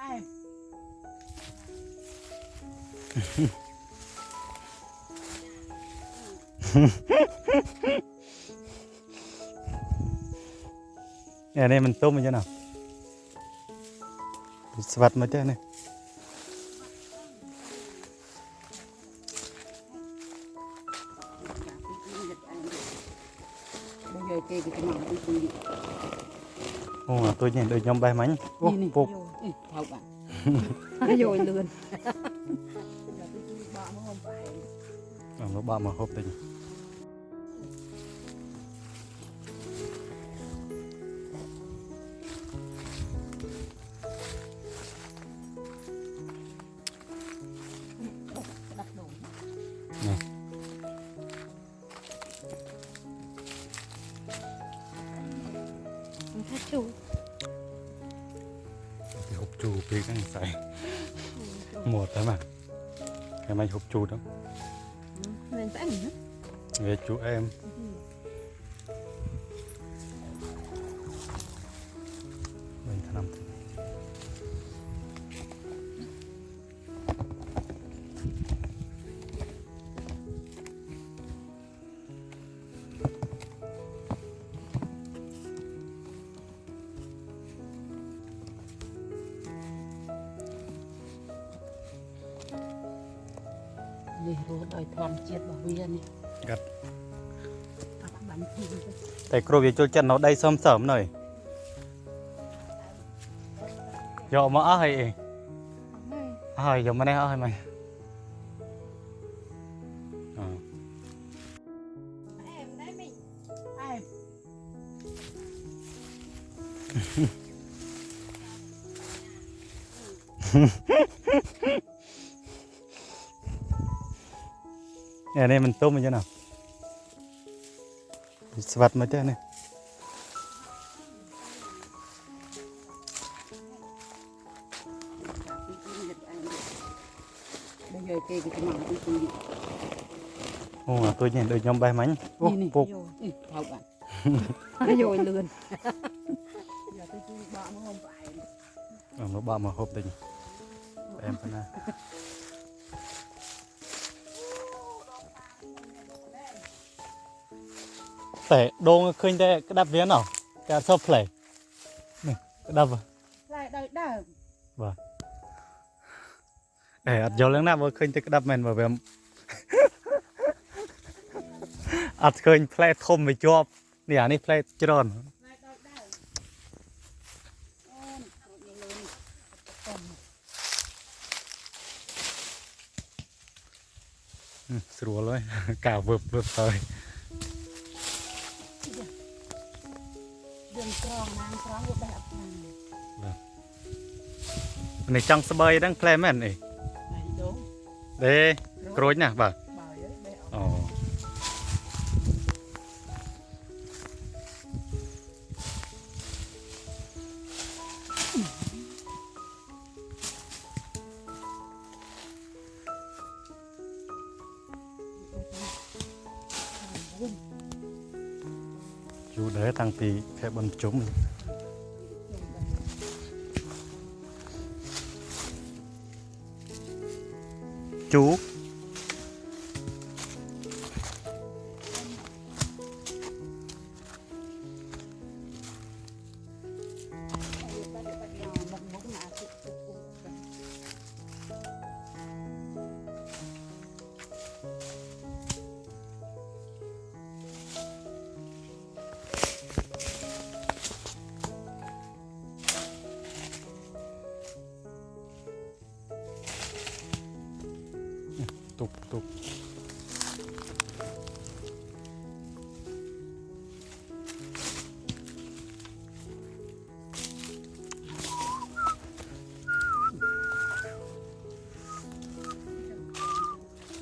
เนี่ยนี่มันต้มมันจะหนาวสวัสดมาเจ้าเนี่ยโอ้ตัวใหญ่โดยยอมใบมันโอ้ปุ๊บcái rồi lươn nó ba mà hộp tình này chủ thì hộp chù phía cái này một đó mà cái này hộp chù đó lên phải nữa về chú em mình thằng năm đi rồi đòi thòn chết bảo huy này gật bắn chim tại cô về cho chân nó đây xóm sớm rồi dọ mà hay hơi dọ mà đây hơi mày em đấy mình emเนี่ยนี่มันต้มมันจะหนาวสวัสดมาเจ้าเนี่ยbây giờ kê cái mỏng cái gìโอ้ตัวใหญ่โดยยอมใบมันโอ้ปุ๊บ thầu bạn cái rồi lươn giờ tôi chui bọ nó không phải nó ba mà hộp tình em phải naแต่โดงเคยได้กระดับเวียนหรอการชอบเพลย์นี่กระดับอ่ะ lại đây đây อัดยอเรื่องหน้าว่าเคยจะกระดับแมนแบบอัดเคยเพลย์ทมไปจอบเนี่ยนี่เพลย์จรอน lại đây đâyสรัวเลยกาวเวิบเวิบเลย đường tròn ngang tròn một đẹp này ในจังสบายดังเพลย์แมนนี่ này đúng เด้กรวยนะบ่า bảo ấy bé อ๋อ อยู่เด้อตั้งปีแค่บนจุ่มจุก ตุกตุก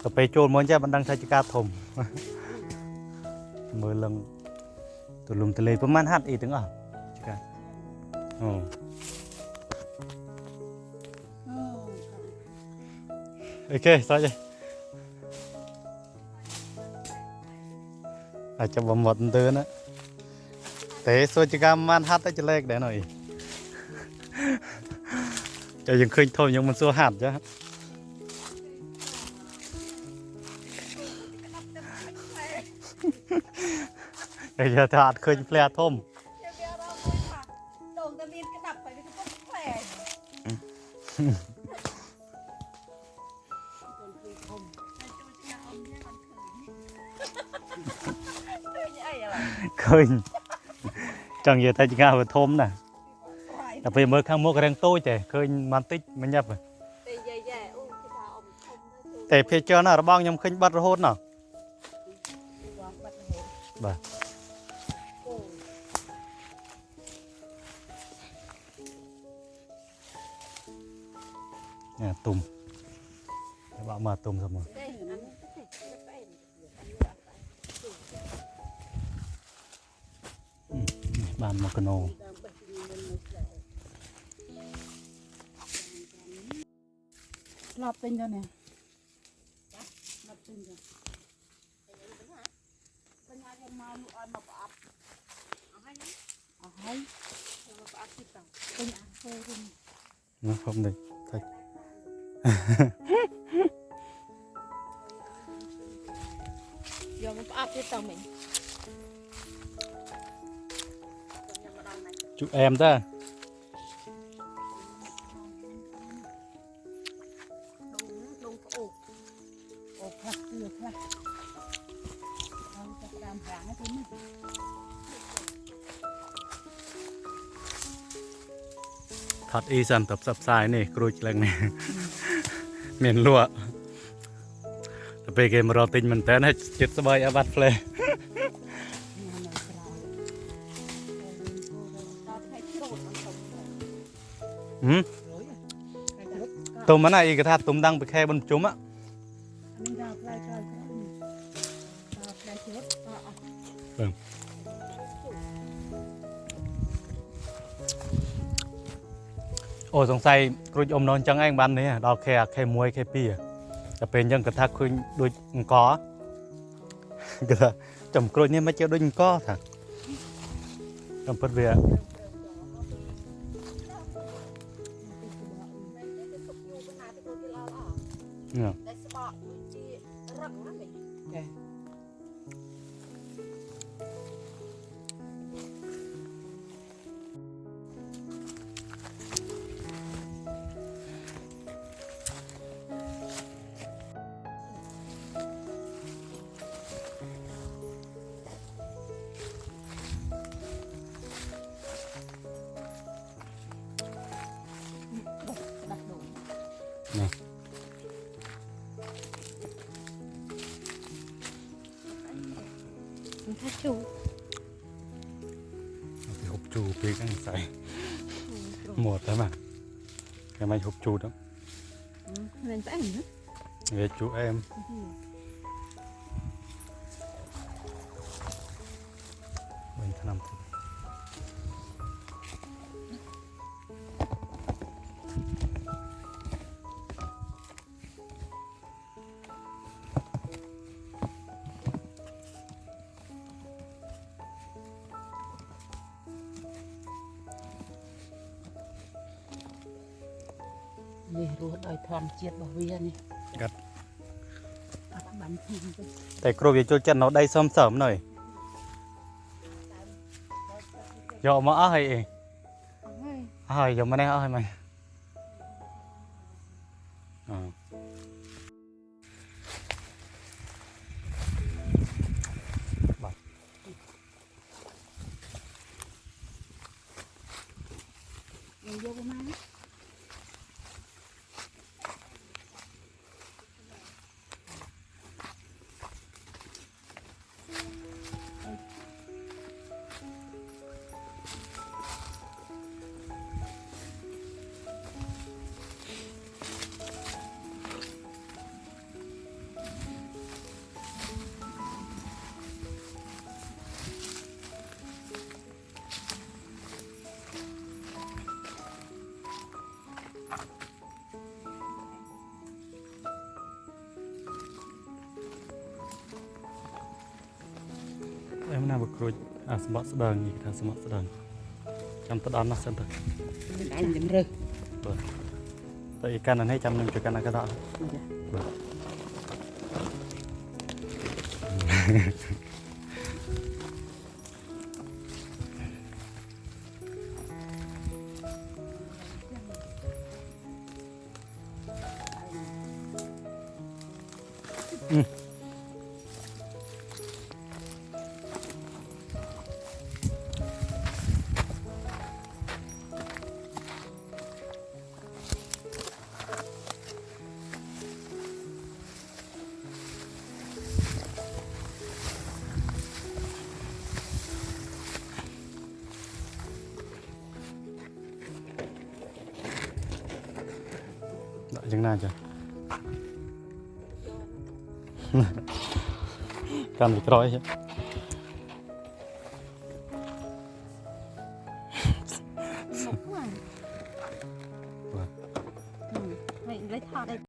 ก็ไปโจรมันจะบันดังชายจิกาถมมือลังตัวลุมทะเลประมาณ5 อีถึงอ่ะจิกาอ๋อโอเคต่อใจอาจจะบ่หมดเตือนนะแต่ส่วนจิกามันฮัดได้จะเล็กได้หน่อย จะยังเคยทนยังมันซัวหัดจ้ะจะถาดเคยแปลทมเคยจังเยอะแต่จะงาไปทมน่ะแต่ไปเมื่อข้างมุกกระดังโต้เจ้เคยมันติดมันยับเลยแต่เพจเจ้าน่ะระบางยังเคยบัดระโหดน่ะบ่เนี่ยตุ่มบ่มาตุ่มเสมอบ้านมกโนรอบเป็นยังไงรอบเป็นยังปัญญาจะมาลูกอ่อนมาปรับเอาให้มาปรับที่ต่างเป็นอ่ะเคยเป็น นะผมเลยใช่ยอมมาปรับที่ต่างเหม็น chú em ta thật y sản tập sập sai này cruj lần này miền lụa về cái mà tình mình tên hết chết sơi ở bát phê tôm cái này cái thắt tôm đang bị khe bên chúng á ôi song say cruj ôm non trắng anh ban này đào khe muối khe piจะเป็นยังกระทักคุยด้วยก้อกระจำกรวยนี่ไม่เจอด้วยก้อค่ะจำพัดเบียเนี่ยถ้าชู hộp chu phía cái này một đấy mà cái máy hộp chu đó nên phải ảnh về chú em mình thamนี่รู้โดยธรรมเจียดบ่เวียนี่ gặt บันทิง แต่ครูจะช่วยจันเราได้ซ้อมเสริมหน่อยยอมมาเอาให้เองเอาให้ยอมมาได้เอาให้มันเยอะมากem nào bực rồi smart sedang gì ta smart sedang trong tất đón nó sẽ được anh dám rơi Tại ikan này chăm mình cho ikan cái đó. Đợi chừng nào chưa? Cần bị trói chứ. Mày lấy thọ đây.